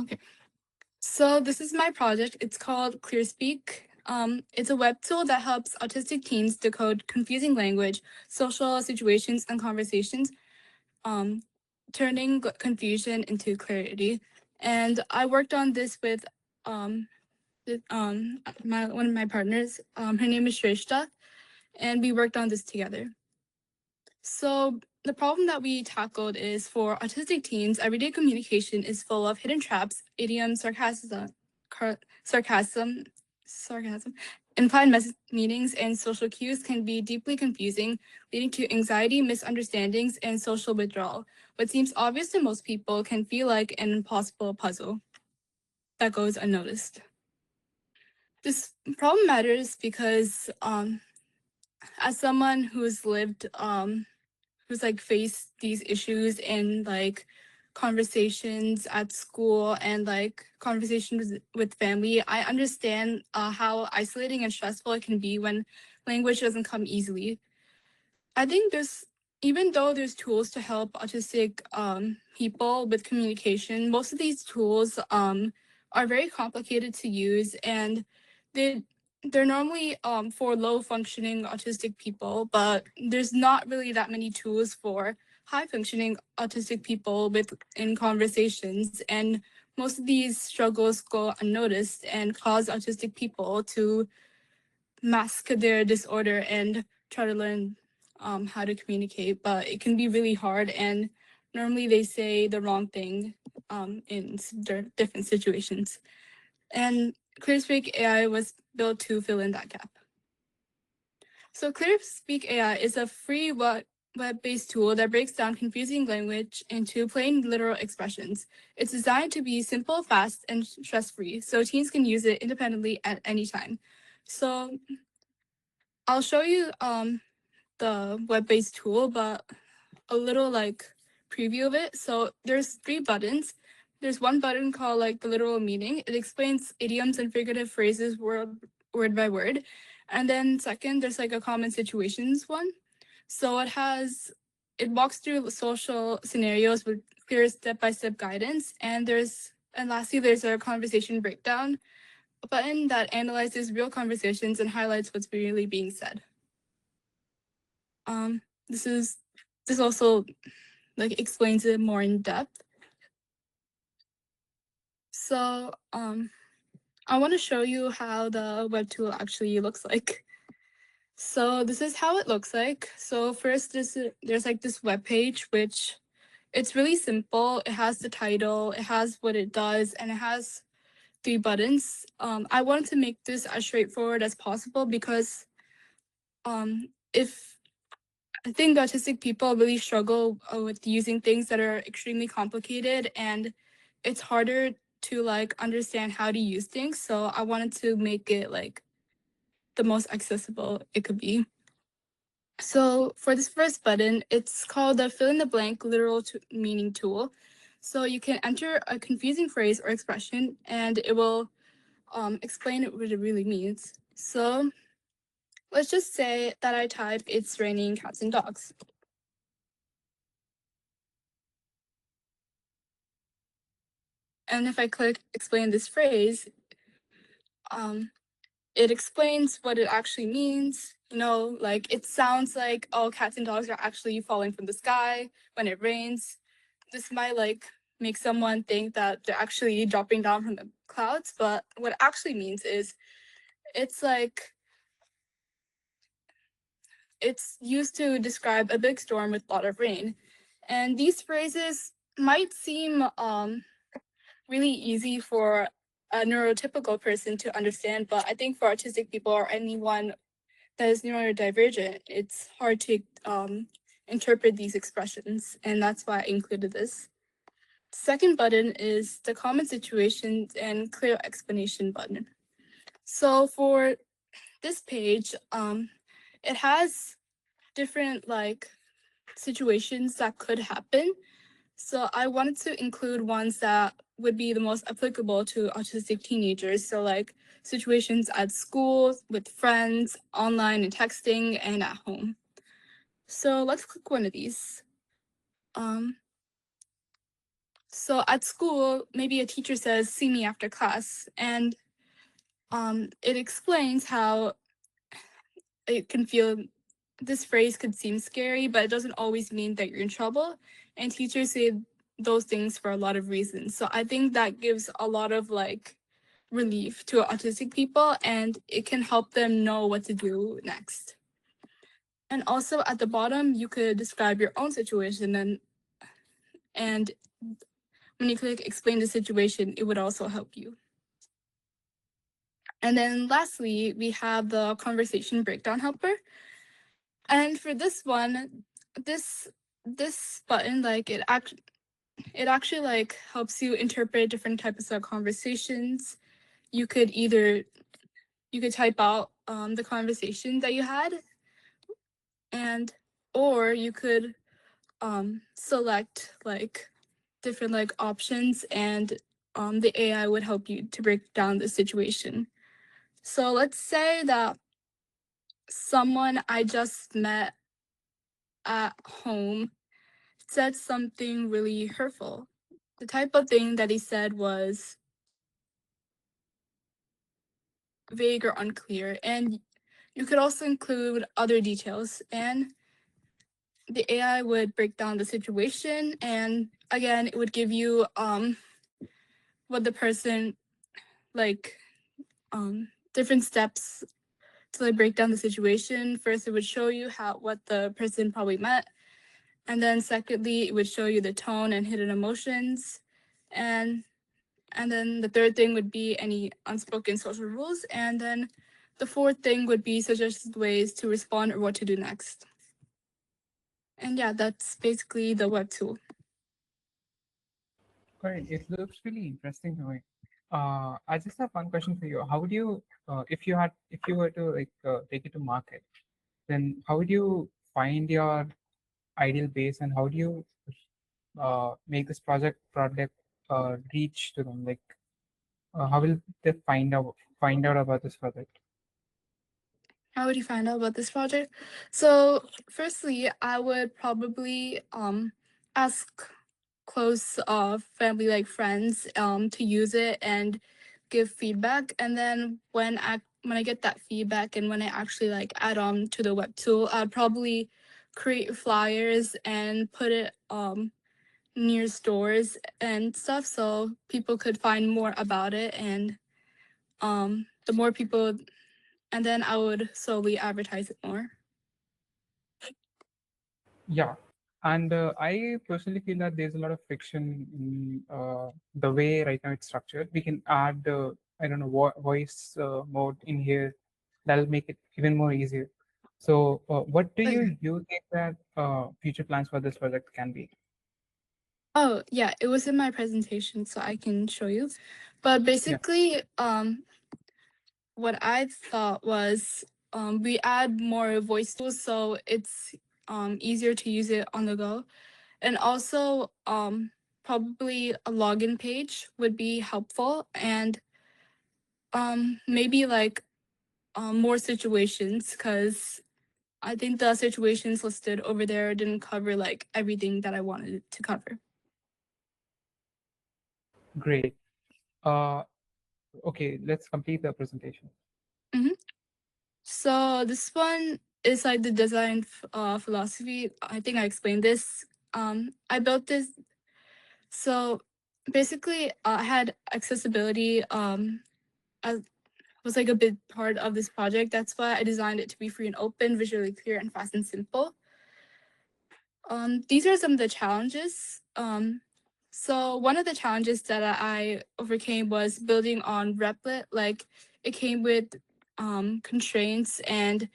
Okay, so this is my project. It's called ClearSpeak. It's a web tool that helps autistic teens decode confusing language, social situations, and conversations, um, turning confusion into clarity. And I worked on this with um, one of my partners. Her name is Shrishta, and we worked on this together. So the problem that we tackled is for autistic teens, everyday communication is full of hidden traps, idioms, sarcasm, sarcasm, implied meanings, and social cues can be deeply confusing, leading to anxiety, misunderstandings, and social withdrawal. What seems obvious to most people can feel like an impossible puzzle that goes unnoticed. This problem matters because, as someone who's faced these issues in like conversations at school and like conversations with family, I understand how isolating and stressful it can be when language doesn't come easily. I think even though there's tools to help autistic people with communication, most of these tools are very complicated to use, and they they're normally for low functioning autistic people, but there's not really that many tools for high functioning autistic people in conversations, and most of these struggles go unnoticed and cause autistic people to mask their disorder and try to learn how to communicate, but it can be really hard, and normally they say the wrong thing in different situations. And ClearSpeak AI was built to fill in that gap. So ClearSpeak AI is a free web-based tool that breaks down confusing language into plain literal expressions. It's designed to be simple, fast, and stress-free, so teens can use it independently at any time. So I'll show you the web-based tool, but a little like preview of it. So there's 3 buttons. There's one button called like the literal meaning. It explains idioms and figurative phrases word by word. And then second, there's like a common situations one. So it walks through social scenarios with clear step-by-step guidance. And lastly, there's a conversation breakdown button that analyzes real conversations and highlights what's really being said. Um, this also like explains it more in depth. So I want to show you how the web tool actually looks like. So this is how it looks like. So first, there's like this web page, which it's really simple. It has the title, it has what it does, and it has 3 buttons. I wanted to make this as straightforward as possible because if I think autistic people really struggle with using things that are extremely complicated, and it's harder to like understand how to use things. So I wanted to make it like the most accessible it could be. So for this first button, it's called the fill in the blank literal meaning tool. So you can enter a confusing phrase or expression, and it will explain what it really means. So let's just say that I type "it's raining cats and dogs." And if I click explain this phrase, it explains what it actually means. Like it sounds like, oh, cats and dogs are actually falling from the sky when it rains. This might like make someone think that they're actually dropping down from the clouds, but what it actually means is it's like it's used to describe a big storm with a lot of rain. And these phrases might seem really easy for a neurotypical person to understand, but I think for autistic people or anyone that is neurodivergent, it's hard to interpret these expressions, and that's why I included this. Second button is the common situations and clear explanation button. So for this page, it has different like situations that could happen. So I wanted to include ones that would be the most applicable to autistic teenagers. So like situations at school, with friends, online and texting, and at home. So let's click one of these. So at school, maybe a teacher says, "See me after class," and it explains how it can feel. This phrase could seem scary, but it doesn't always mean that you're in trouble. And teachers say those things for a lot of reasons. So I think that gives a lot of like relief to autistic people, and it can help them know what to do next. And also at the bottom, you could describe your own situation, and when you click explain the situation, it would also help you. And then lastly, we have the conversation breakdown helper. And for this one, this this button, like it actually like helps you interpret different types of conversations. You could either you could type out the conversation that you had, and or you could select like different like options, and the AI would help you to break down the situation. So let's say that someone I just met at home said something really hurtful. The type of thing that he said was vague or unclear, and you could also include other details, and the AI would break down the situation, and again, it would give you what the person like different steps to like break down the situation. First, it would show you how what the person probably meant, and then secondly, it would show you the tone and hidden emotions, and and then the third thing would be any unspoken social rules, and then the fourth thing would be suggested ways to respond or what to do next. And yeah, that's basically the web tool. Great. It looks really interesting to me. I just have one question for you. How would you, if you were to take it to market, then how would you find your ideal base, and how do you make this product reach to them? Like, how will they find out about this product? How would you find out about this project? So firstly, I would probably ask close family like friends to use it and give feedback, and then when I get that feedback and when I actually like add on to the web tool, I'd probably create flyers and put it near stores and stuff so people could find more about it, and the more people, and then I would slowly advertise it more. Yeah. And I personally feel that there's a lot of friction in the way right now it's structured. We can add, I don't know, voice mode in here. That'll make it even more easier. So, what do Okay. you think that future plans for this project can be? Oh, yeah, it was in my presentation, so I can show you. But Yeah, basically, what I thought was we add more voice tools so it's easier to use it on the go. And also, probably a login page would be helpful, and maybe like more situations, because I think the situations listed over there didn't cover like everything that I wanted it to cover. great. Uh, okay, let's complete the presentation. hmm So this one is like the design philosophy. I think I explained this. I built this. So basically, I had accessibility as was like a big part of this project. That's why I designed it to be free and open, visually clear, and fast and simple. These are some of the challenges. So one of the challenges that I overcame was building on Replit. Like it came with constraints, and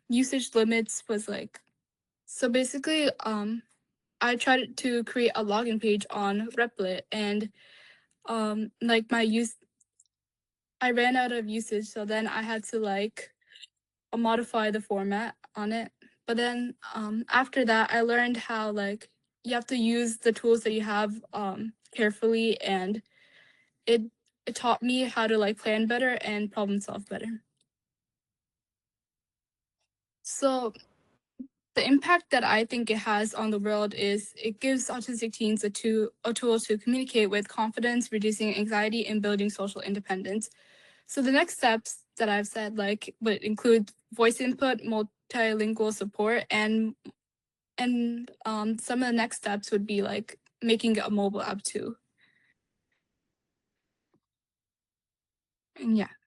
usage limits was like, so basically I tried to create a login page on Replit, and like my use I ran out of usage, so then I had to like modify the format on it. But then after that, I learned how like you have to use the tools that you have carefully, and it it taught me how to like plan better and problem solve better. So The impact that I think it has on the world is it gives autistic teens a tool to communicate with confidence, reducing anxiety, and building social independence. So the next steps that I've said like would include voice input, multilingual support, and some of the next steps would be like making a mobile app too. And yeah.